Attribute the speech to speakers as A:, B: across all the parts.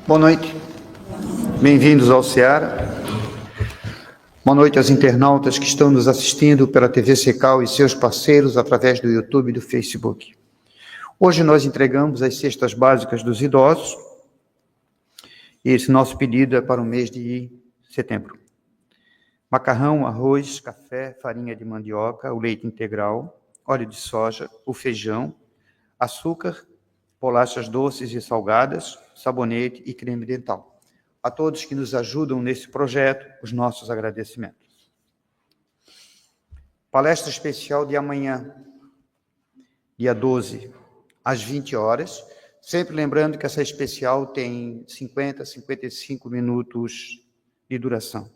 A: Boa noite, bem-vindos ao Seara. Boa noite aos internautas que estão nos assistindo pela TV Secal e seus parceiros através do YouTube e do Facebook. Hoje nós entregamos as cestas básicas dos idosos e esse nosso pedido é para o mês de setembro. Macarrão, arroz, café, farinha de mandioca, o leite integral, óleo de soja, o feijão, açúcar, bolachas doces e salgadas, sabonete e creme dental. A todos que nos ajudam nesse projeto, os nossos agradecimentos. Palestra especial de amanhã, dia 12, às 20 horas. Sempre lembrando que essa especial tem 50 a 55 minutos de duração.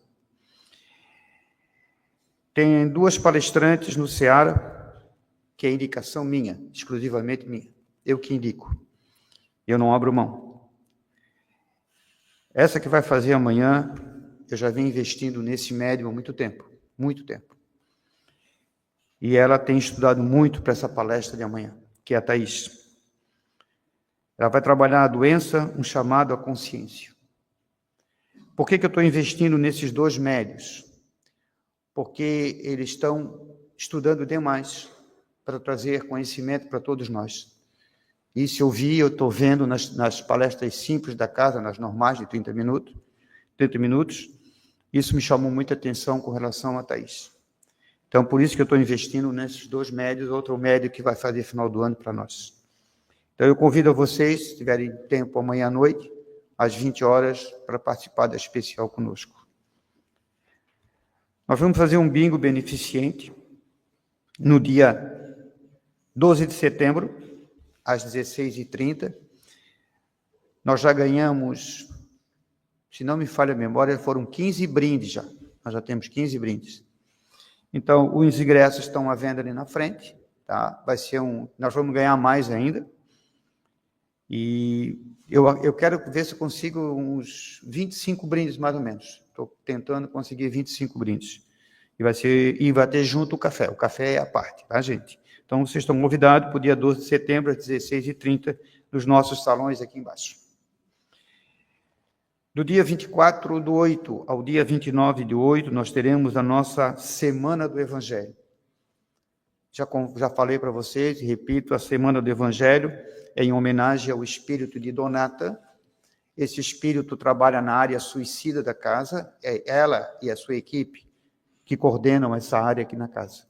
A: Tem duas palestrantes no Seara, que é indicação minha, exclusivamente minha. Eu que indico. Eu não abro mão. Essa que vai fazer amanhã, eu já venho investindo nesse médium há muito tempo. Muito tempo. E ela tem estudado muito para essa palestra de amanhã, que é a Thaís. Ela vai trabalhar a doença, um chamado à consciência. Por que eu estou investindo nesses dois médios? Porque eles estão estudando demais para trazer conhecimento para todos nós. Isso eu vi, eu estou vendo nas palestras simples da casa, nas normais de 30 minutos. Isso me chamou muita atenção com relação a Thaís. Então, por isso que eu estou investindo nesses dois médios, outro médio que vai fazer final do ano para nós. Então, eu convido a vocês, se tiverem tempo amanhã à noite, às 20 horas, para participar da especial conosco. Nós vamos fazer um bingo beneficente no dia 12 de setembro, às 16h30. Nós já ganhamos, se não me falha a memória, foram 15 brindes já. Nós já temos 15 brindes. Então, os ingressos estão à venda ali na frente, tá? Nós vamos ganhar mais ainda. E eu quero ver se eu consigo uns 25 brindes, mais ou menos. Estou tentando conseguir 25 brindes. E vai ter junto o café. O café é a parte, tá, gente? Então, vocês estão convidados para o dia 12 de setembro, às 16h30, nos nossos salões aqui embaixo. Do dia 24/8 ao dia 29/8, nós teremos a nossa Semana do Evangelho. Já falei para vocês, e repito, a Semana do Evangelho é em homenagem ao espírito de Donata. Esse espírito trabalha na área suicida da casa, é ela e a sua equipe que coordenam essa área aqui na casa.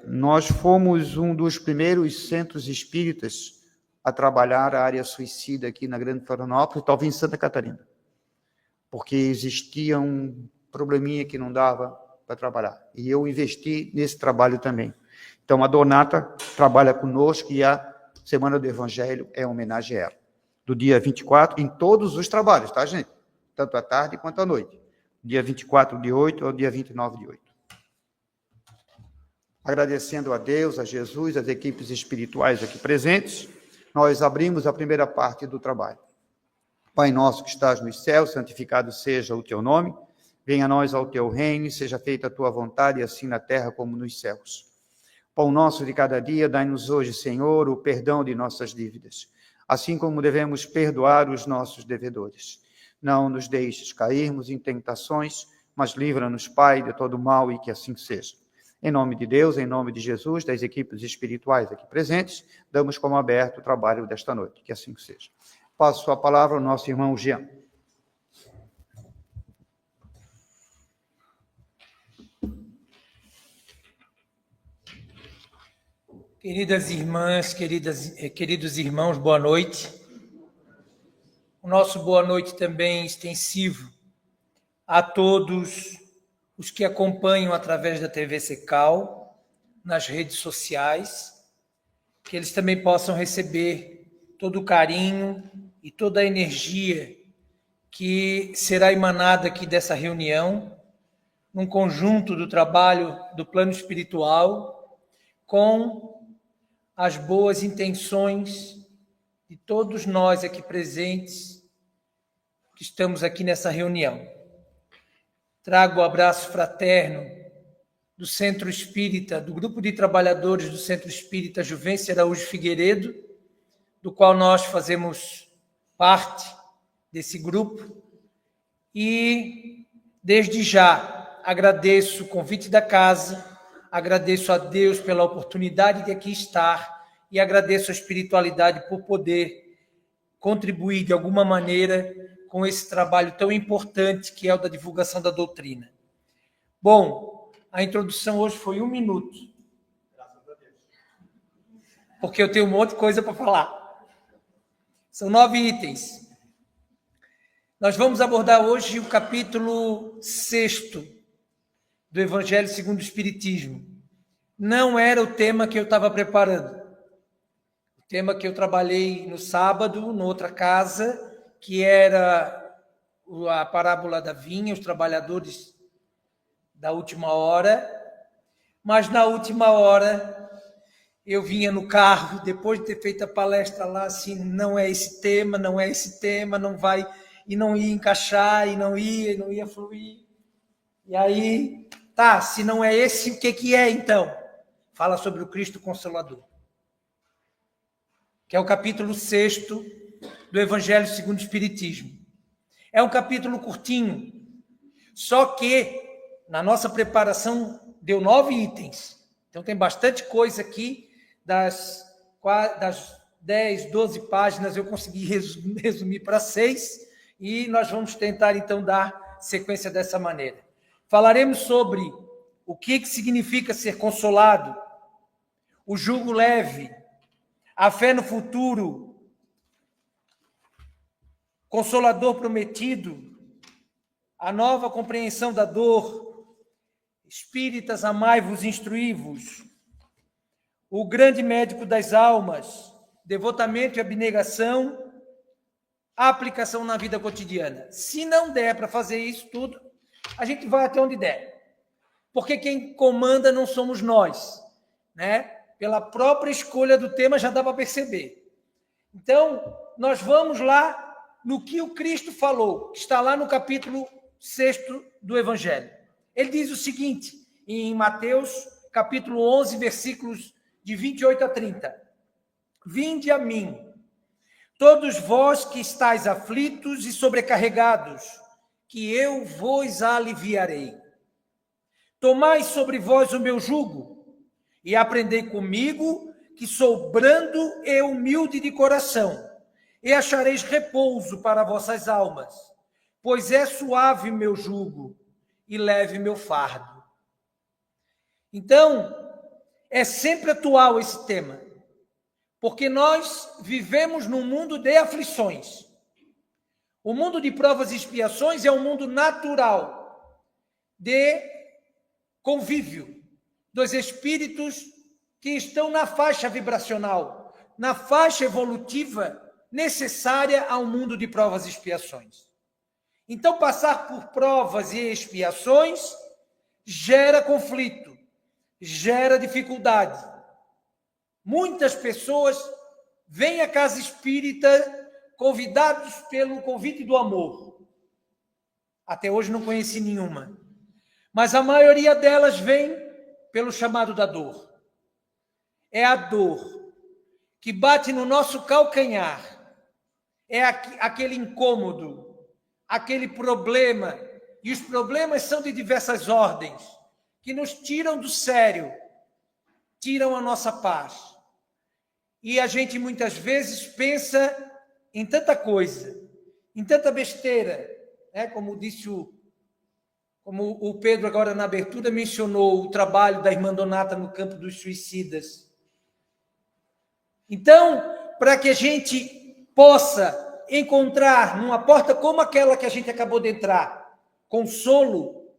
A: Nós fomos um dos primeiros centros espíritas a trabalhar a área suicida aqui na Grande Florianópolis, talvez em Santa Catarina, porque existia um probleminha que não dava para trabalhar, e eu investi nesse trabalho também. Então, a Donata trabalha conosco e a Semana do Evangelho é homenagem a ela, do dia 24, em todos os trabalhos, tá, gente? Tanto à tarde quanto à noite, dia 24/8 ao dia 29/8. Agradecendo a Deus, a Jesus, as equipes espirituais aqui presentes, nós abrimos a primeira parte do trabalho. Pai nosso que estás nos céus, santificado seja o teu nome, venha a nós ao teu reino, seja feita a tua vontade, assim na terra como nos céus. Pão nosso de cada dia, dai-nos hoje, Senhor, o perdão de nossas dívidas, assim como devemos perdoar os nossos devedores. Não nos deixes cairmos em tentações, mas livra-nos, Pai, de todo mal e que assim seja. Em nome de Deus, em nome de Jesus, das equipes espirituais aqui presentes, damos como aberto o trabalho desta noite, que assim seja. Passo a palavra ao nosso irmão Jean.
B: Queridas irmãs, queridos irmãos, boa noite. O nosso boa noite também extensivo a todos os que acompanham através da TV Secal, nas redes sociais, que eles também possam receber todo o carinho e toda a energia que será emanada aqui dessa reunião, num conjunto do trabalho do plano espiritual, com as boas intenções de todos nós aqui presentes, que estamos aqui nessa reunião. Trago o abraço fraterno do Centro Espírita, do Grupo de Trabalhadores do Centro Espírita Juvencio Araújo Figueiredo, do qual nós fazemos parte desse grupo e, desde já, agradeço o convite da casa, agradeço a Deus pela oportunidade de aqui estar e agradeço a espiritualidade por poder contribuir de alguma maneira com esse trabalho tão importante que é o da divulgação da doutrina. Bom, a introdução hoje foi 1 minuto. Porque eu tenho um monte de coisa para falar. São 9 itens. Nós vamos abordar hoje o capítulo 6º do Evangelho segundo o Espiritismo. Não era o tema que eu estava preparando. O tema que eu trabalhei no sábado, noutra casa, que era a parábola da vinha, os trabalhadores da última hora. Mas na última hora eu vinha no carro, depois de ter feito a palestra lá, assim, não é esse tema, não vai, e não ia encaixar, e não ia fluir. E aí, tá, se não é esse, o que é então? Fala sobre o Cristo Consolador, que é o capítulo 6º do Evangelho segundo o Espiritismo. É um capítulo curtinho, só que na nossa preparação deu 9 itens. Então tem bastante coisa aqui. Das 10, 12 páginas eu consegui resumir para 6 e nós vamos tentar então dar sequência dessa maneira. Falaremos sobre o que significa ser consolado, o jugo leve, a fé no futuro, consolador prometido, a nova compreensão da dor, espíritas, amai-vos, instruí-vos, o grande médico das almas, devotamento e abnegação, a aplicação na vida cotidiana. Se não der para fazer isso tudo, a gente vai até onde der. Porque quem comanda não somos nós, né? Pela própria escolha do tema já dá para perceber. Então, nós vamos lá no que o Cristo falou, que está lá no capítulo 6º do Evangelho. Ele diz o seguinte, em Mateus, capítulo 11, versículos de 28 a 30. Vinde a mim, todos vós que estáis aflitos e sobrecarregados, que eu vos aliviarei. Tomai sobre vós o meu jugo e aprendei comigo, que sou brando e humilde de coração, e achareis repouso para vossas almas, pois é suave meu jugo e leve meu fardo. Então, é sempre atual esse tema, porque nós vivemos num mundo de aflições. O mundo de provas e expiações é um mundo natural de convívio dos espíritos que estão na faixa vibracional, na faixa evolutiva necessária ao mundo de provas e expiações. Então, passar por provas e expiações gera conflito, gera dificuldade. Muitas pessoas vêm à casa espírita convidados pelo convite do amor. Até hoje não conheci nenhuma. Mas a maioria delas vem pelo chamado da dor. É a dor que bate no nosso calcanhar. É aquele incômodo, aquele problema. E os problemas são de diversas ordens, que nos tiram do sério, tiram a nossa paz. E a gente muitas vezes pensa em tanta coisa, em tanta besteira, né? Como o Pedro agora na abertura mencionou o trabalho da irmã Donata no campo dos suicidas. Então, para que a gente possa encontrar numa porta como aquela que a gente acabou de entrar, consolo,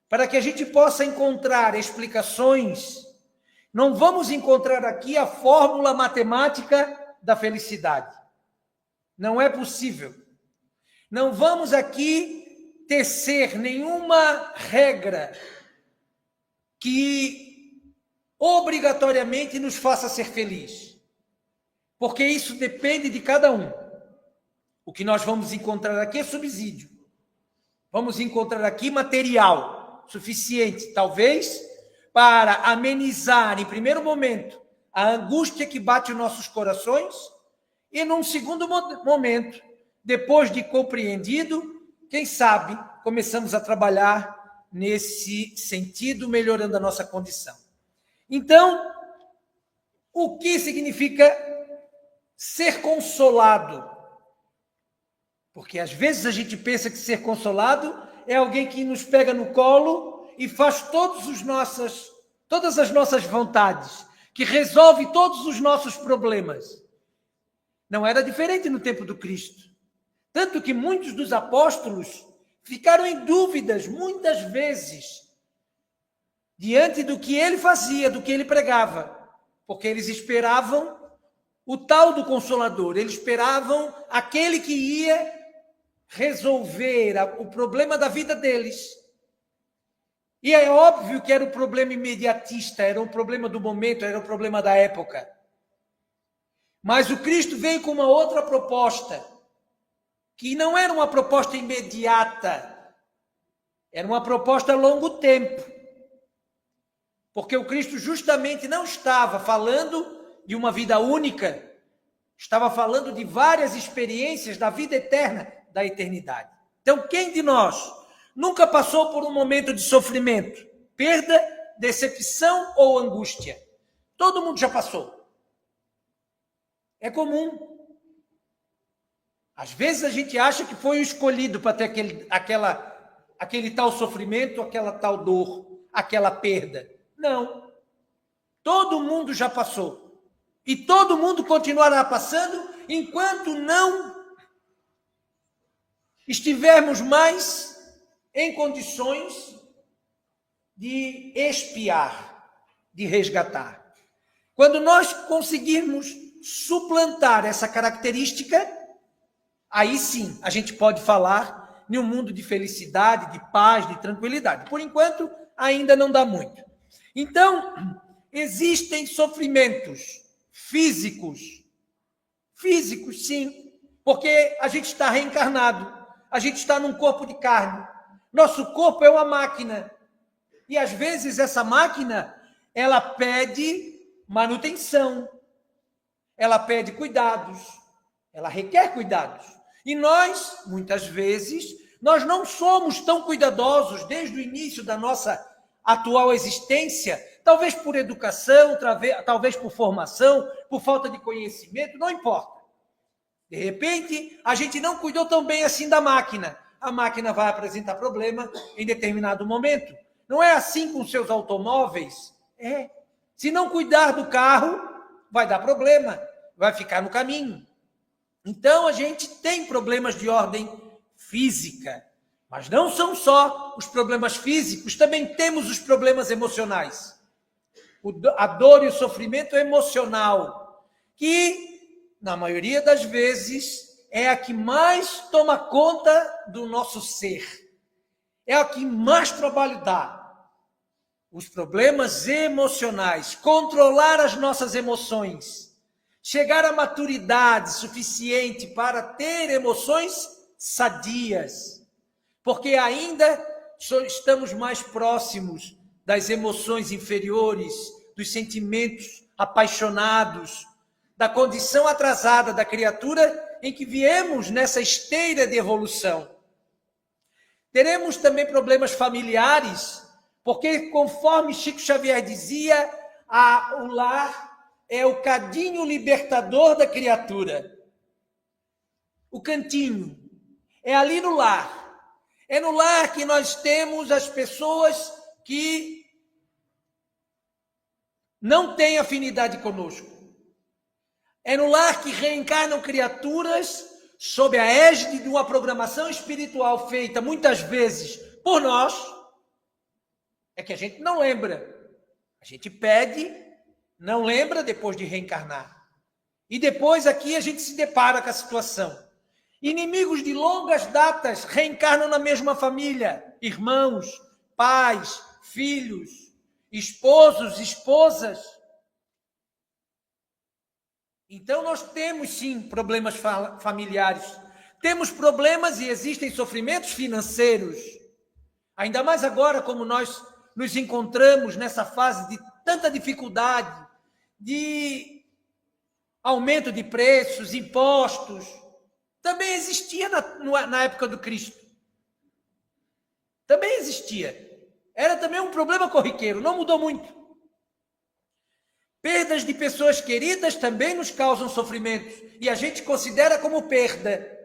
B: para que a gente possa encontrar explicações, não vamos encontrar aqui a fórmula matemática da felicidade. Não é possível. Não vamos aqui tecer nenhuma regra que obrigatoriamente nos faça ser feliz. Porque isso depende de cada um. O que nós vamos encontrar aqui é subsídio. Vamos encontrar aqui material suficiente, talvez, para amenizar, em primeiro momento, a angústia que bate os nossos corações E num segundo momento, depois de compreendido, quem sabe começamos a trabalhar nesse sentido, melhorando a nossa condição. Então, o que significa ser consolado? Porque às vezes a gente pensa que ser consolado é alguém que nos pega no colo e faz todas as nossas vontades, que resolve todos os nossos problemas. Não era diferente no tempo do Cristo. Tanto que muitos dos apóstolos ficaram em dúvidas, muitas vezes, diante do que ele fazia, do que ele pregava, porque eles esperavam o tal do Consolador, eles esperavam aquele que ia resolver o problema da vida deles. E é óbvio que era o problema imediatista, era o problema do momento, era o problema da época. Mas o Cristo veio com uma outra proposta, que não era uma proposta imediata, era uma proposta a longo tempo. Porque o Cristo justamente não estava falando de uma vida única, estava falando de várias experiências da vida eterna, da eternidade. Então, quem de nós nunca passou por um momento de sofrimento, perda, decepção ou angústia? Todo mundo já passou. É comum. Às vezes a gente acha que foi o escolhido para ter aquele tal sofrimento, aquela tal dor, aquela perda. Não. Todo mundo já passou. E todo mundo continuará passando enquanto não estivermos mais em condições de expiar, de resgatar. Quando nós conseguirmos suplantar essa característica, aí sim a gente pode falar em um mundo de felicidade, de paz, de tranquilidade. Por enquanto, ainda não dá muito. Então, existem sofrimentos físicos, sim, porque a gente está reencarnado, a gente está num corpo de carne. Nosso corpo é uma máquina. E às vezes essa máquina, ela pede manutenção, ela pede cuidados, ela requer cuidados. E nós, muitas vezes, nós não somos tão cuidadosos desde o início da nossa atual existência, talvez por educação, talvez por formação, por falta de conhecimento, não importa. De repente, a gente não cuidou tão bem assim da máquina. A máquina vai apresentar problema em determinado momento. Não é assim com seus automóveis? É. Se não cuidar do carro, vai dar problema, vai ficar no caminho. Então, a gente tem problemas de ordem física. Mas não são só os problemas físicos, também temos os problemas emocionais. A dor e o sofrimento emocional, que, na maioria das vezes, é a que mais toma conta do nosso ser. É a que mais trabalho dá. Os problemas emocionais, controlar as nossas emoções, chegar à maturidade suficiente para ter emoções sadias, porque ainda estamos mais próximos das emoções inferiores, dos sentimentos apaixonados, da condição atrasada da criatura em que viemos nessa esteira de evolução. Teremos também problemas familiares, porque, conforme Chico Xavier dizia, o lar é o cadinho libertador da criatura. O cantinho é ali no lar. É no lar que nós temos as pessoas que não têm afinidade conosco. É no lar que reencarnam criaturas sob a égide de uma programação espiritual feita muitas vezes por nós. É que a gente não lembra. A gente pede, não lembra depois de reencarnar. E depois aqui a gente se depara com a situação. Inimigos de longas datas reencarnam na mesma família. Irmãos, pais, filhos, esposos, esposas. Então nós temos sim problemas familiares. Temos problemas e existem sofrimentos financeiros. Ainda mais agora, como nós nos encontramos nessa fase de tanta dificuldade, de aumento de preços, impostos, também existia na época do Cristo. Também existia. Era também um problema corriqueiro, não mudou muito. Perdas de pessoas queridas também nos causam sofrimentos, e a gente considera como perda,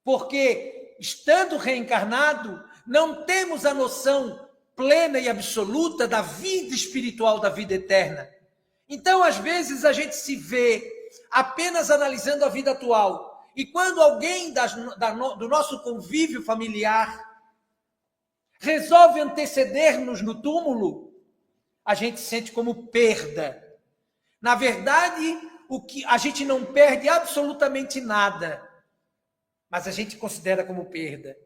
B: porque, estando reencarnado, não temos a noção plena e absoluta da vida espiritual, da vida eterna. Então, às vezes, a gente se vê apenas analisando a vida atual, e quando alguém do nosso convívio familiar resolve anteceder-nos no túmulo, a gente sente como perda. Na verdade, a gente não perde absolutamente nada, mas a gente considera como perda.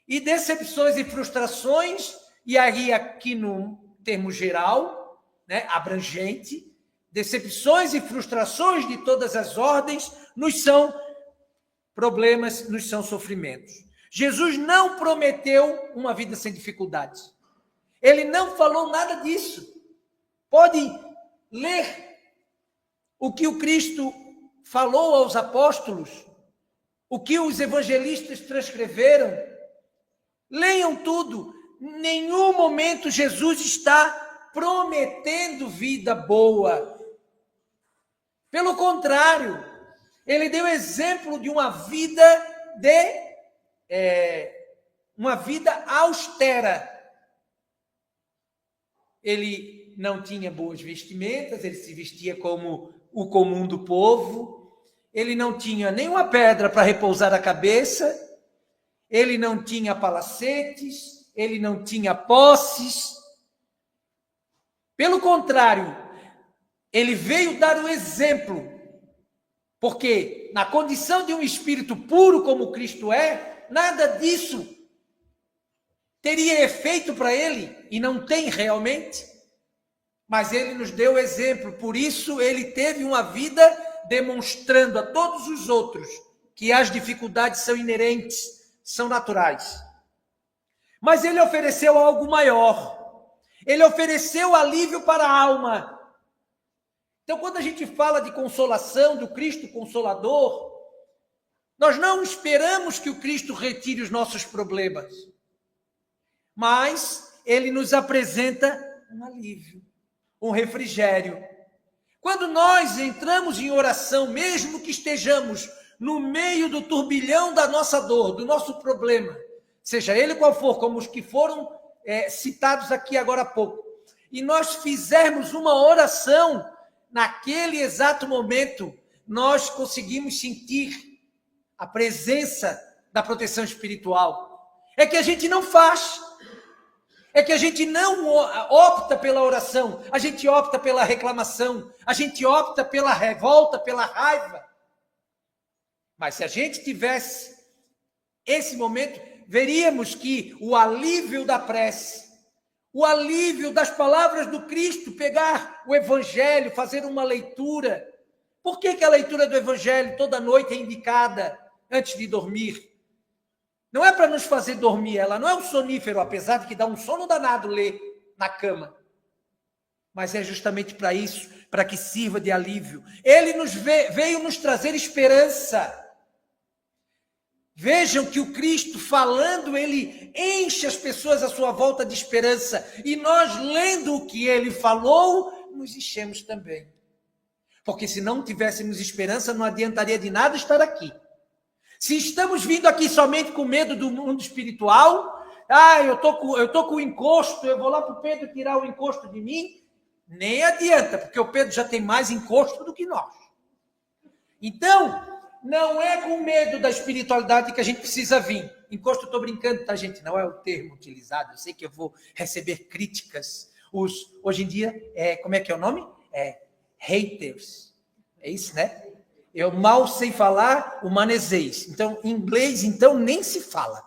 B: E decepções e frustrações, e aí aqui no termo geral, né, abrangente, decepções e frustrações de todas as ordens nos são problemas, nos são sofrimentos. Jesus não prometeu uma vida sem dificuldades. Ele não falou nada disso. Pode ler o que o Cristo falou aos apóstolos, o que os evangelistas transcreveram. Leiam tudo. Em nenhum momento Jesus está prometendo vida boa. Pelo contrário, ele deu exemplo de uma vida austera. Ele não tinha boas vestimentas, ele se vestia como o comum do povo, ele não tinha nenhuma pedra para repousar a cabeça, ele não tinha palacetes, ele não tinha posses. Pelo contrário, ele veio dar o exemplo, porque na condição de um espírito puro como Cristo é, nada disso teria efeito para ele, e não tem realmente, mas ele nos deu exemplo, por isso ele teve uma vida demonstrando a todos os outros que as dificuldades são inerentes, são naturais. Mas ele ofereceu algo maior, ele ofereceu alívio para a alma. Então, quando a gente fala de consolação, do Cristo Consolador, nós não esperamos que o Cristo retire os nossos problemas, mas ele nos apresenta um alívio, um refrigério. Quando nós entramos em oração, mesmo que estejamos no meio do turbilhão da nossa dor, do nosso problema, seja ele qual for, como os que foram citados aqui agora há pouco, e nós fizermos uma oração, naquele exato momento, nós conseguimos sentir a presença da proteção espiritual. É que a gente não faz. É que a gente não opta pela oração, a gente opta pela reclamação, a gente opta pela revolta, pela raiva. Mas se a gente tivesse esse momento, veríamos que o alívio da prece, o alívio das palavras do Cristo, pegar o Evangelho, fazer uma leitura. Por que a leitura do Evangelho toda noite é indicada antes de dormir? Não é para nos fazer dormir, ela não é um sonífero, apesar de que dá um sono danado ler na cama. Mas é justamente para isso, para que sirva de alívio. Ele veio nos trazer esperança. Vejam que o Cristo falando, ele enche as pessoas à sua volta de esperança. E nós, lendo o que ele falou, nos enchemos também. Porque se não tivéssemos esperança, não adiantaria de nada estar aqui. Se estamos vindo aqui somente com medo do mundo espiritual, eu tô com encosto, eu vou lá para o Pedro tirar o encosto de mim, nem adianta, porque o Pedro já tem mais encosto do que nós. Então, não é com medo da espiritualidade que a gente precisa vir. Encosto, estou brincando, tá, gente? Não é o termo utilizado, eu sei que eu vou receber críticas. Hoje em dia, como é que é o nome? Haters. É isso, né? Eu mal sei falar o manezês. Então, em inglês, então, nem se fala.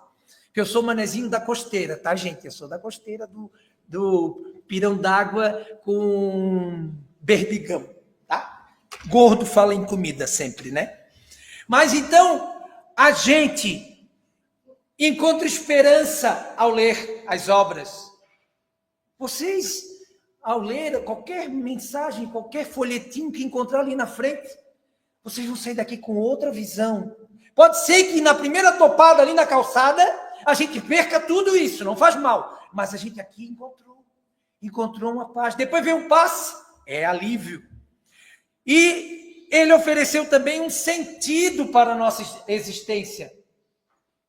B: Porque eu sou manezinho da costeira, tá, gente? Eu sou da costeira do pirão d'água com berbigão, tá? Gordo fala em comida sempre, né? Mas, então, a gente encontra esperança ao ler as obras. Vocês, ao ler qualquer mensagem, qualquer folhetim que encontrar ali na frente, vocês vão sair daqui com outra visão. Pode ser que na primeira topada ali na calçada, a gente perca tudo isso, não faz mal. Mas a gente aqui encontrou uma paz. Depois vem um passe, é alívio. E ele ofereceu também um sentido para a nossa existência.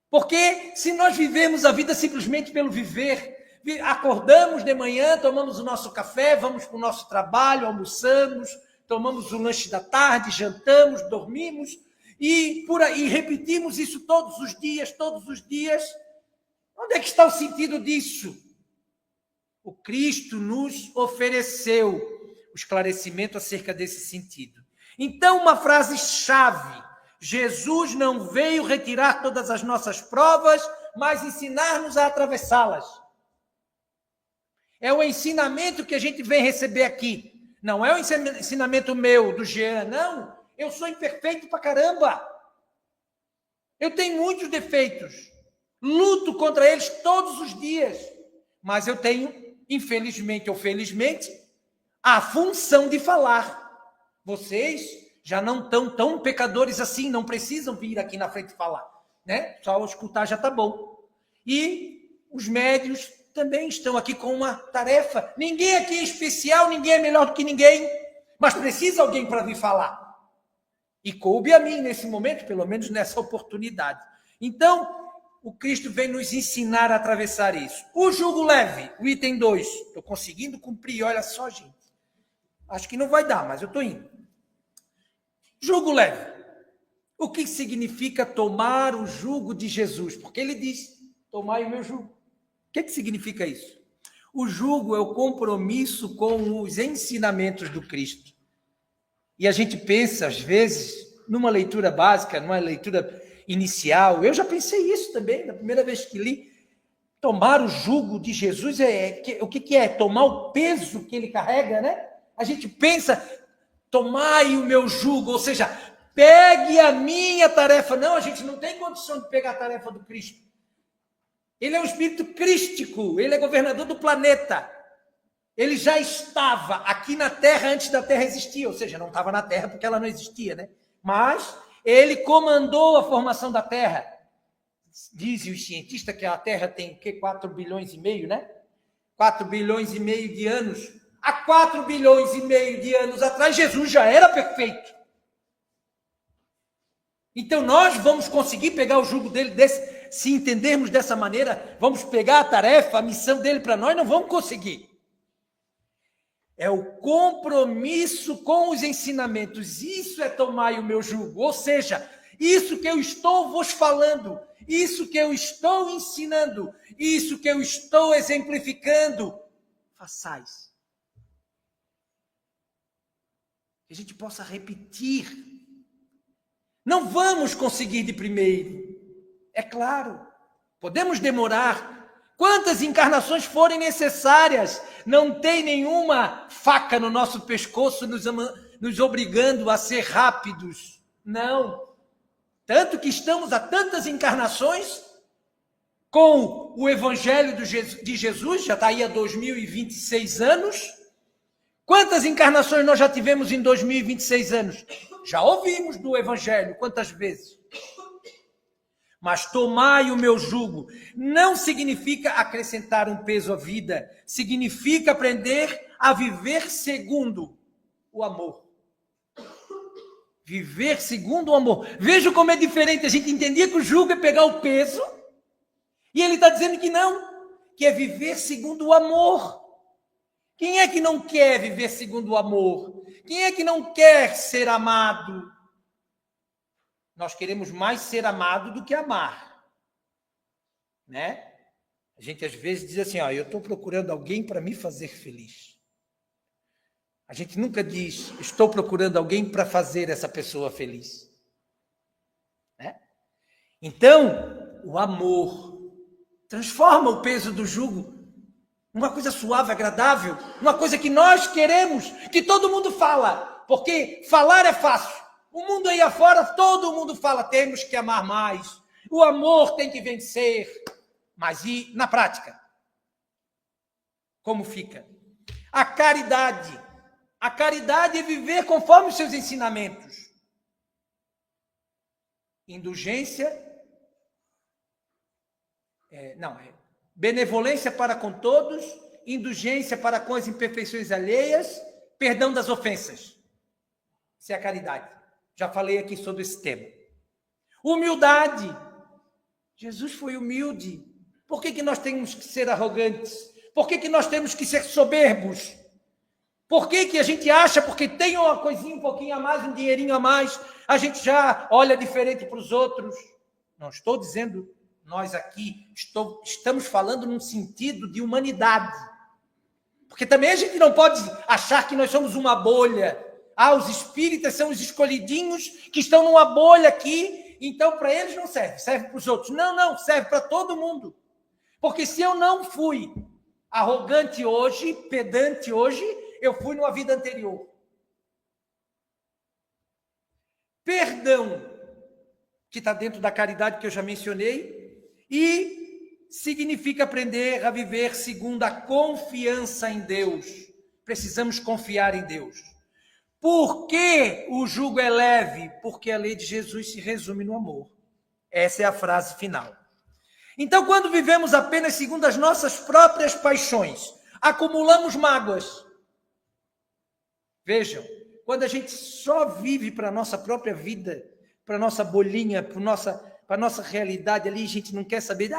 B: Porque se nós vivemos a vida simplesmente pelo viver, acordamos de manhã, tomamos o nosso café, vamos para o nosso trabalho, almoçamos, tomamos o lanche da tarde, jantamos, dormimos, e por aí repetimos isso todos os dias. Onde é que está o sentido disso? O Cristo nos ofereceu o esclarecimento acerca desse sentido. Então, uma frase-chave: Jesus não veio retirar todas as nossas provas, mas ensinar-nos a atravessá-las. É o ensinamento que a gente vem receber aqui. Não é o ensinamento meu, do Jean, não. Eu sou imperfeito pra caramba. Eu tenho muitos defeitos. Luto contra eles todos os dias. Mas eu tenho, infelizmente ou felizmente, a função de falar. Vocês já não estão tão pecadores assim, não precisam vir aqui na frente falar, né? Só escutar já está bom. E os médios também estão aqui com uma tarefa. Ninguém aqui é especial, ninguém é melhor do que ninguém, mas precisa alguém para vir falar. E coube a mim nesse momento, pelo menos nessa oportunidade. Então, o Cristo vem nos ensinar a atravessar isso. O jugo leve, o item 2. Estou conseguindo cumprir, olha só, gente. Acho que não vai dar, mas eu estou indo. Jugo leve. O que significa tomar o jugo de Jesus? Porque ele diz, tomai o meu jugo. O que significa isso? O jugo é o compromisso com os ensinamentos do Cristo. E a gente pensa, às vezes, numa leitura básica, numa leitura inicial, eu já pensei isso também, na primeira vez que li, tomar o jugo de Jesus, o que é? Tomar o peso que ele carrega, né? A gente pensa, tomai o meu jugo, ou seja, pegue a minha tarefa. Não, a gente não tem condição de pegar a tarefa do Cristo. Ele é um espírito crístico, ele é governador do planeta. Ele já estava aqui na Terra antes da Terra existir, ou seja, não estava na Terra porque ela não existia, né? Mas ele comandou a formação da Terra. Dizem os cientistas que a Terra tem 4 bilhões e meio, né? 4 bilhões e meio de anos. Há 4 bilhões e meio de anos atrás, Jesus já era perfeito. Então nós vamos conseguir pegar o jugo dele, se entendermos dessa maneira, vamos pegar a tarefa, a missão dele para nós, não vamos conseguir. É o compromisso com os ensinamentos. Isso é tomar o meu jugo. Ou seja, isso que eu estou vos falando, isso que eu estou ensinando, isso que eu estou exemplificando, façais. Que a gente possa repetir. Não vamos conseguir de primeiro. É claro. Podemos demorar. Quantas encarnações forem necessárias, não tem nenhuma faca no nosso pescoço nos obrigando a ser rápidos. Não. Tanto que estamos há tantas encarnações com o Evangelho de Jesus, já está aí há 2026 anos. Quantas encarnações nós já tivemos em 2026 anos? Já ouvimos do Evangelho, quantas vezes? Mas tomai o meu jugo não significa acrescentar um peso à vida, significa aprender a viver segundo o amor. Viver segundo o amor. Veja como é diferente. A gente entendia que o jugo é pegar o peso, e ele está dizendo que não, que é viver segundo o amor. Quem é que não quer viver segundo o amor? Quem é que não quer ser amado? Nós queremos mais ser amado do que amar, né? A gente às vezes diz assim, eu estou procurando alguém para me fazer feliz. A gente nunca diz, estou procurando alguém para fazer essa pessoa feliz, né? Então, o amor transforma o peso do jugo numa coisa suave, agradável, uma coisa que nós queremos, que todo mundo fala, porque falar é fácil. O mundo aí afora, todo mundo fala, temos que amar mais, o amor tem que vencer. Mas e na prática? Como fica? A caridade é viver conforme os seus ensinamentos. indulgência, benevolência para com todos, indulgência para com as imperfeições alheias, perdão das ofensas. Isso é a caridade. Já falei aqui sobre esse tema. Humildade. Jesus foi humilde. Por que nós temos que ser arrogantes? Por que nós temos que ser soberbos? Por que a gente acha, porque tem uma coisinha, um pouquinho a mais, um dinheirinho a mais, a gente já olha diferente para os outros? Não estou dizendo, nós aqui estamos falando num sentido de humanidade. Porque também a gente não pode achar que nós somos uma bolha. Os espíritas são os escolhidinhos que estão numa bolha aqui, então para eles não serve, serve para os outros. Não, serve para todo mundo. Porque se eu não fui arrogante hoje, pedante hoje, eu fui numa vida anterior. Perdão, que está dentro da caridade que eu já mencionei, e significa aprender a viver segundo a confiança em Deus. Precisamos confiar em Deus. Por que o jugo é leve? Porque a lei de Jesus se resume no amor. Essa é a frase final. Então, quando vivemos apenas segundo as nossas próprias paixões, acumulamos mágoas. Vejam, quando a gente só vive para a nossa própria vida, para a nossa bolinha, para a nossa realidade ali, a gente não quer saber,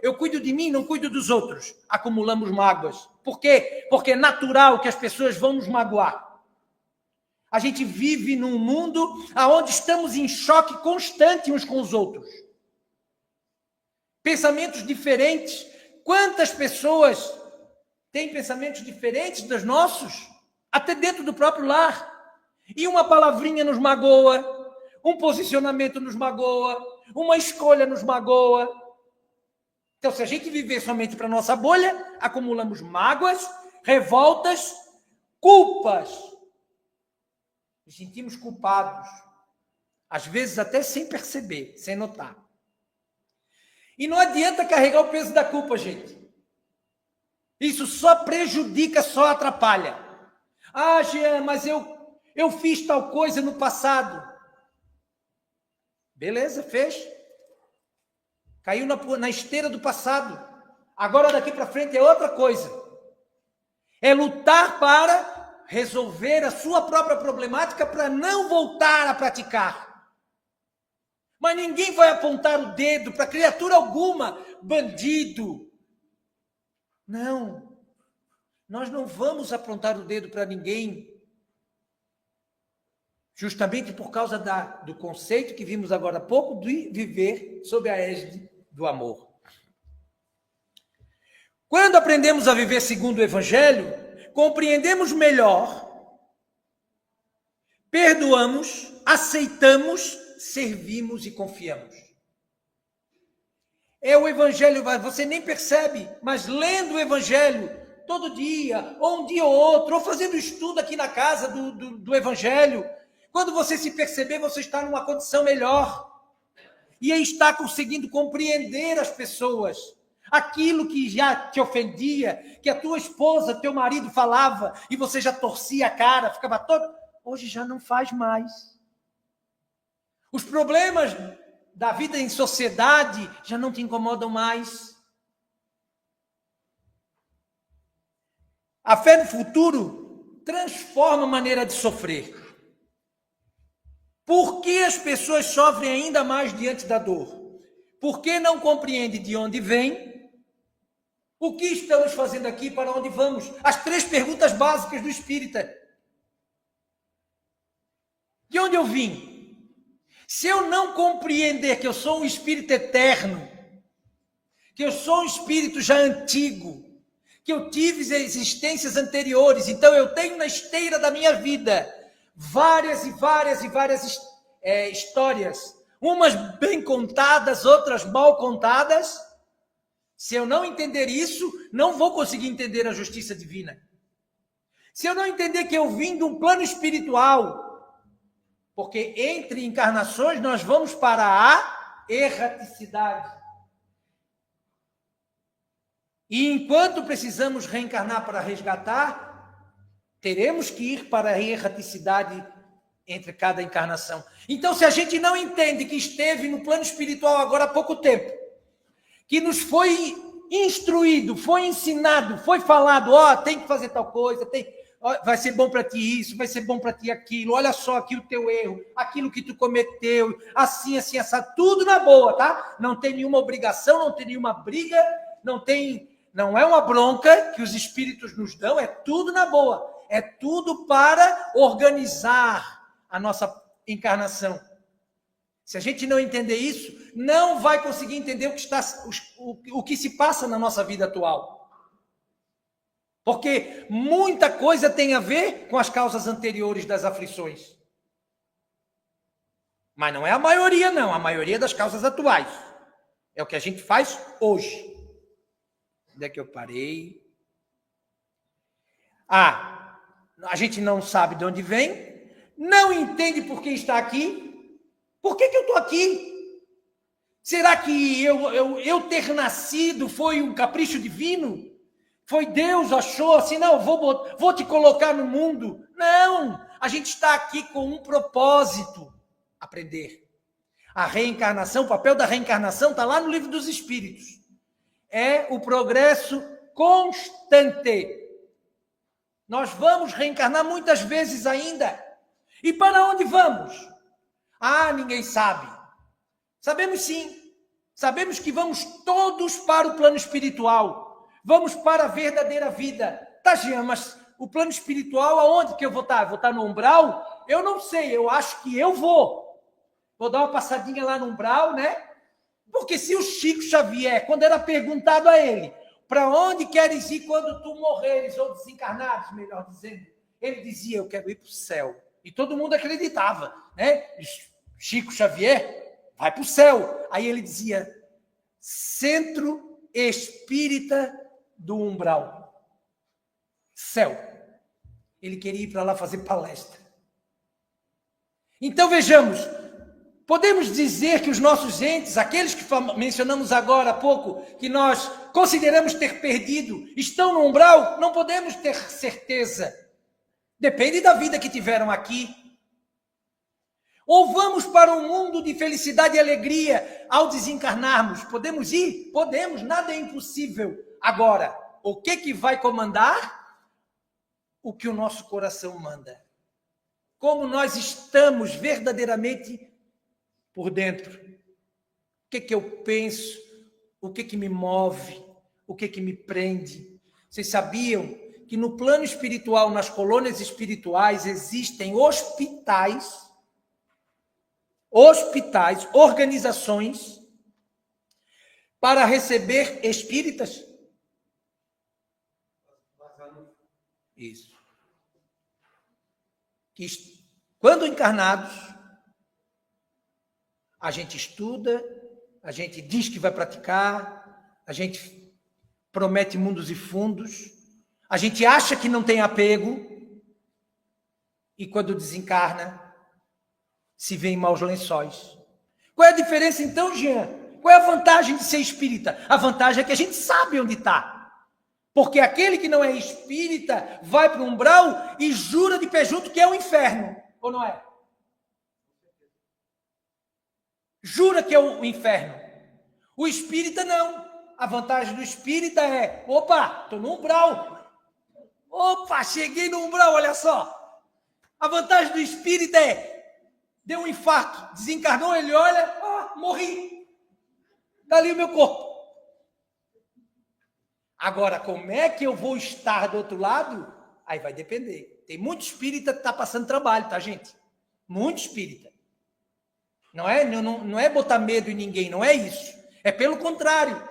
B: eu cuido de mim, não cuido dos outros. Acumulamos mágoas. Por quê? Porque é natural que as pessoas vão nos magoar. A gente vive num mundo onde estamos em choque constante uns com os outros. Pensamentos diferentes. Quantas pessoas têm pensamentos diferentes dos nossos? Até dentro do próprio lar. E uma palavrinha nos magoa, um posicionamento nos magoa, uma escolha nos magoa. Então, se a gente viver somente para a nossa bolha, acumulamos mágoas, revoltas, culpas. Nos sentimos culpados. Às vezes até sem perceber, sem notar. E não adianta carregar o peso da culpa, gente. Isso só prejudica, só atrapalha. Jean, mas eu fiz tal coisa no passado. Beleza, fez. Caiu na esteira do passado. Agora daqui para frente é outra coisa. É lutar para resolver a sua própria problemática para não voltar a praticar. Mas ninguém vai apontar o dedo para criatura alguma, bandido. Não. Nós não vamos apontar o dedo para ninguém. Justamente por causa do conceito que vimos agora há pouco de viver sob a égide do amor. Quando aprendemos a viver segundo o Evangelho, compreendemos melhor, perdoamos, aceitamos, servimos e confiamos. É o Evangelho, você nem percebe, mas lendo o Evangelho todo dia, ou um dia ou outro, ou fazendo estudo aqui na casa do Evangelho, quando você se perceber, você está numa condição melhor. E aí está conseguindo compreender as pessoas. Aquilo que já te ofendia, que a tua esposa, teu marido falava, e você já torcia a cara, ficava todo... Hoje já não faz mais. Os problemas da vida em sociedade já não te incomodam mais. A fé no futuro transforma a maneira de sofrer. Por que as pessoas sofrem ainda mais diante da dor? Porque não compreendem de onde vem, o que estamos fazendo aqui, para onde vamos? As 3 perguntas básicas do espírita. De onde eu vim? Se eu não compreender que eu sou um espírito eterno, que eu sou um espírito já antigo, que eu tive existências anteriores, então eu tenho na esteira da minha vida várias histórias, umas bem contadas, outras mal contadas. Se eu não entender isso, não vou conseguir entender a justiça divina. Se eu não entender que eu vim de um plano espiritual, porque entre encarnações nós vamos para a erraticidade. E enquanto precisamos reencarnar para resgatar, teremos que ir para a erraticidade entre cada encarnação. Então, se a gente não entende que esteve no plano espiritual agora há pouco tempo, que nos foi instruído, foi ensinado, foi falado, tem que fazer tal coisa, vai ser bom para ti isso, vai ser bom para ti aquilo, olha só aqui o teu erro, aquilo que tu cometeu, assim, tudo na boa, tá? Não tem nenhuma obrigação, não tem nenhuma briga, não é uma bronca que os espíritos nos dão, é tudo na boa, é tudo para organizar a nossa encarnação. Se a gente não entender isso, não vai conseguir entender o que se passa na nossa vida atual. Porque muita coisa tem a ver com as causas anteriores das aflições. Mas não é a maioria, não. A maioria das causas atuais. É o que a gente faz hoje. Onde é que eu parei? A gente não sabe de onde vem, não entende por que está aqui. Por que eu estou aqui? Será que eu ter nascido foi um capricho divino? Foi Deus, achou assim, não, vou te colocar no mundo. Não, a gente está aqui com um propósito, aprender. A reencarnação, o papel da reencarnação está lá no Livro dos Espíritos. É o progresso constante. Nós vamos reencarnar muitas vezes ainda. E para onde vamos? Ninguém sabe. Sabemos sim. Sabemos que vamos todos para o plano espiritual. Vamos para a verdadeira vida. Tá, Jean, mas o plano espiritual, aonde que eu vou estar? Vou estar no umbral? Eu não sei, eu acho que eu vou. Vou dar uma passadinha lá no umbral, né? Porque se o Chico Xavier, quando era perguntado a ele, para onde queres ir quando tu morreres, ou desencarnares, melhor dizendo, ele dizia, eu quero ir para o céu. E todo mundo acreditava, né? Chico Xavier vai para o céu. Aí ele dizia, Centro Espírita do Umbral. Céu. Ele queria ir para lá fazer palestra. Então vejamos, podemos dizer que os nossos entes, aqueles que mencionamos agora há pouco, que nós consideramos ter perdido, estão no umbral? Não podemos ter certeza. Depende da vida que tiveram aqui. Ou vamos para um mundo de felicidade e alegria ao desencarnarmos? Podemos ir? Podemos, nada é impossível. Agora, o que vai comandar? O que o nosso coração manda. Como nós estamos verdadeiramente por dentro. O que eu penso? O que me move? O que me prende? Vocês sabiam que no plano espiritual, nas colônias espirituais, existem hospitais, organizações para receber espíritas? Isso. Que, quando encarnados, a gente estuda, a gente diz que vai praticar, a gente promete mundos e fundos, a gente acha que não tem apego, e quando desencarna, se vê em maus lençóis. Qual é a diferença então, Jean? Qual é a vantagem de ser espírita? A vantagem é que a gente sabe onde está. Porque aquele que não é espírita vai para o umbral e jura de pé junto que é o inferno. Ou não é? Jura que é o inferno. O espírita não. A vantagem do espírita é, opa, estou no umbral. Opa, cheguei no umbral, olha só. A vantagem do espírita é, deu um infarto, desencarnou, ele olha, morri. Está ali o meu corpo. Agora, como é que eu vou estar do outro lado? Aí vai depender. Tem muito espírita que está passando trabalho, tá, gente? Muito espírita. Não é botar medo em ninguém, não é isso. É pelo contrário.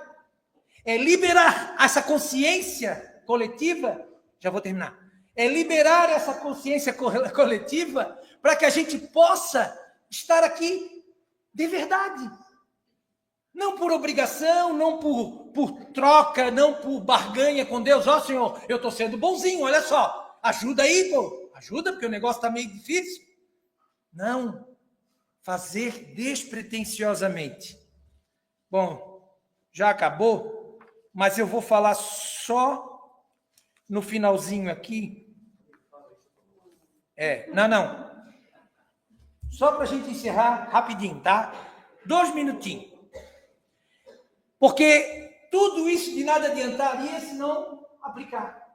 B: É liberar essa consciência coletiva. Já vou terminar. É liberar essa consciência coletiva para que a gente possa estar aqui de verdade. Não por obrigação, não por troca, não por barganha com Deus. Senhor, eu estou sendo bonzinho, olha só. Ajuda aí, pô. Ajuda, porque o negócio está meio difícil. Não. Fazer despretensiosamente. Bom, já acabou, mas eu vou falar só no finalzinho aqui. Não. Só para a gente encerrar rapidinho, tá? 2 minutinhos. Porque tudo isso de nada adiantaria se não aplicar.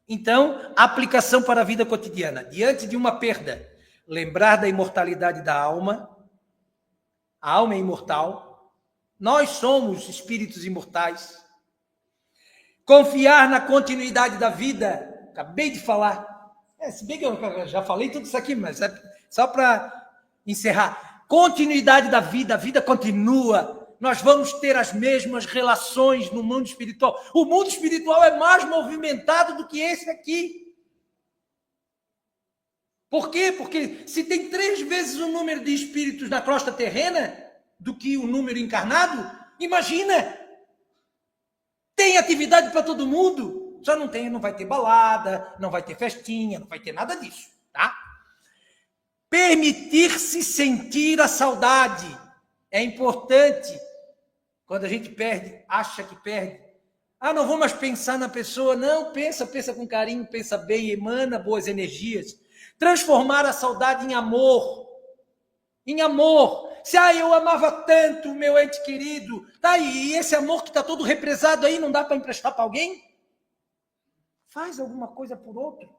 B: Então, aplicação para a vida cotidiana. Diante de uma perda, lembrar da imortalidade da alma. A alma é imortal. Nós somos espíritos imortais. Confiar na continuidade da vida. Acabei de falar. Se bem que eu já falei tudo isso aqui, mas é só para encerrar. Continuidade da vida, a vida continua. Nós vamos ter as mesmas relações no mundo espiritual. O mundo espiritual é mais movimentado do que esse aqui. Por quê? Porque se tem 3 vezes o número de espíritos na crosta terrena do que o número encarnado, imagina! Tem atividade para todo mundo. Só não vai ter balada, não vai ter festinha, não vai ter nada disso, tá? Permitir-se sentir a saudade é importante. Quando a gente perde, acha que perde. Não vou mais pensar na pessoa. Não, pensa com carinho, pensa bem, emana boas energias. Transformar a saudade em amor. Em amor. Se eu amava tanto o meu ente querido, tá aí, e esse amor que está todo represado aí, não dá para emprestar para alguém? Faz alguma coisa por outro.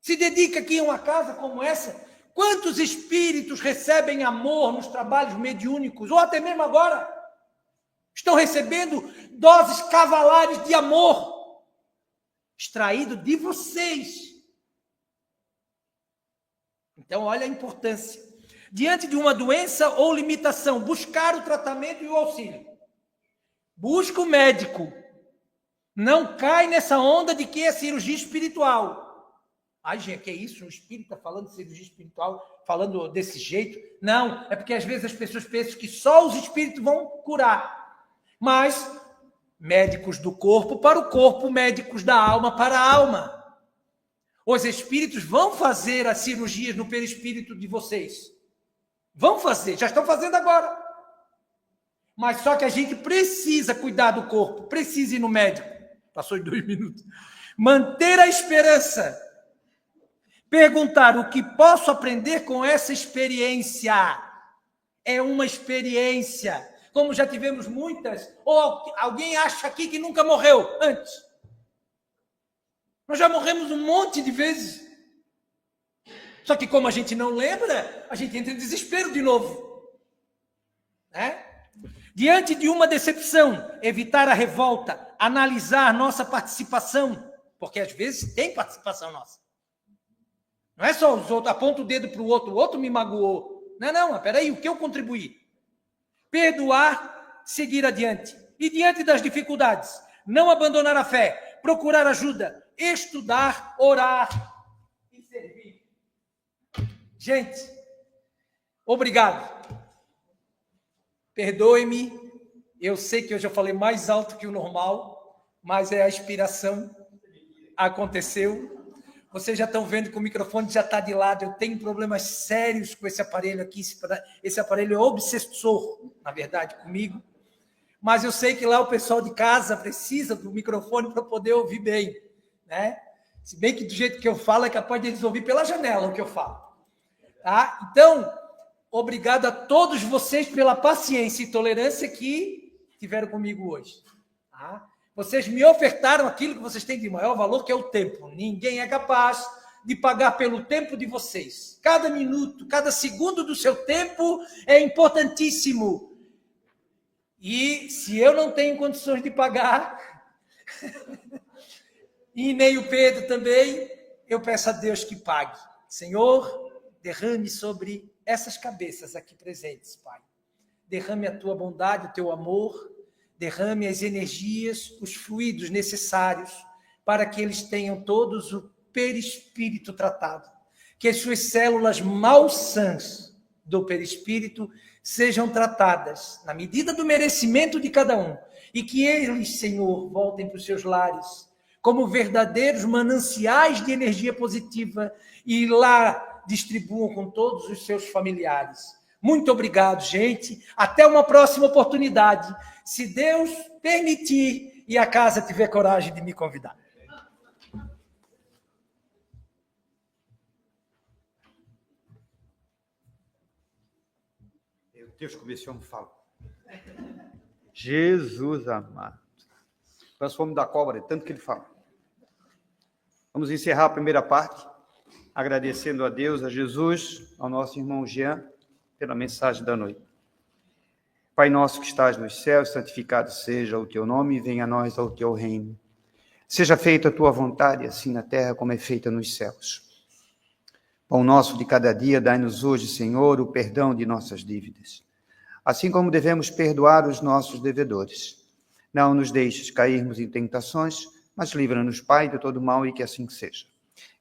B: Se dedica aqui a uma casa como essa. Quantos espíritos recebem amor nos trabalhos mediúnicos, ou até mesmo agora? Estão recebendo doses cavalares de amor, extraído de vocês. Então, olha a importância. Diante de uma doença ou limitação, buscar o tratamento e o auxílio. Busca o médico. Não cai nessa onda de que é cirurgia espiritual. Gente, que é isso? Um espírito está falando de cirurgia espiritual, falando desse jeito? Não, é porque às vezes as pessoas pensam que só os espíritos vão curar. Mas, médicos do corpo para o corpo, médicos da alma para a alma. Os espíritos vão fazer as cirurgias no perispírito de vocês. Vão fazer, já estão fazendo agora. Mas só que a gente precisa cuidar do corpo, precisa ir no médico. Passou em 2 minutos. Manter a esperança. Perguntar o que posso aprender com essa experiência. É uma experiência. Como já tivemos muitas, ou alguém acha aqui que nunca morreu antes. Nós já morremos um monte de vezes. Só que como a gente não lembra, a gente entra em desespero de novo. Né? Diante de uma decepção, evitar a revolta, analisar nossa participação, porque às vezes tem participação nossa. Não é só os outros, aponta o dedo para o outro me magoou. Não, peraí, o que eu contribuí? Perdoar, seguir adiante. E diante das dificuldades, não abandonar a fé, procurar ajuda, estudar, orar e servir. Gente, obrigado. Perdoe-me, eu sei que eu já falei mais alto que o normal, mas é a inspiração. Aconteceu. Vocês já estão vendo que o microfone já está de lado. Eu tenho problemas sérios com esse aparelho aqui. Esse aparelho é obsessor, na verdade, comigo. Mas eu sei que lá o pessoal de casa precisa do microfone para poder ouvir bem. Né? Se bem que do jeito que eu falo, é capaz de eles ouvir pela janela o que eu falo. Tá? Então, obrigado a todos vocês pela paciência e tolerância que tiveram comigo hoje. Tá? Vocês me ofertaram aquilo que vocês têm de maior valor, que é o tempo. Ninguém é capaz de pagar pelo tempo de vocês. Cada minuto, cada segundo do seu tempo é importantíssimo. E se eu não tenho condições de pagar, e nem o Pedro também, eu peço a Deus que pague. Senhor, derrame sobre essas cabeças aqui presentes, Pai. Derrame a tua bondade, o teu amor, derrame as energias, os fluidos necessários para que eles tenham todos o perispírito tratado. Que as suas células malsãs do perispírito sejam tratadas na medida do merecimento de cada um. E que eles, Senhor, voltem para os seus lares como verdadeiros mananciais de energia positiva e lá distribuam com todos os seus familiares. Muito obrigado, gente. Até uma próxima oportunidade. Se Deus permitir e a casa tiver coragem de me convidar.
A: Deus, como esse homem fala. Jesus amado. Transforma da cobra, tanto que ele fala. Vamos encerrar a primeira parte, agradecendo a Deus, a Jesus, ao nosso irmão Jean, pela mensagem da noite. Pai nosso que estás nos céus, santificado seja o teu nome, e venha a nós o teu reino. Seja feita a tua vontade, assim na terra como é feita nos céus. Pão nosso de cada dia, dai-nos hoje, Senhor, o perdão de nossas dívidas, assim como devemos perdoar os nossos devedores. Não nos deixes cairmos em tentações, mas livra-nos, Pai, de todo mal, e que assim seja.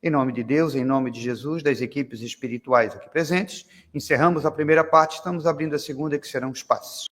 A: Em nome de Deus, em nome de Jesus, das equipes espirituais aqui presentes, encerramos a primeira parte, estamos abrindo a segunda, que serão os passos.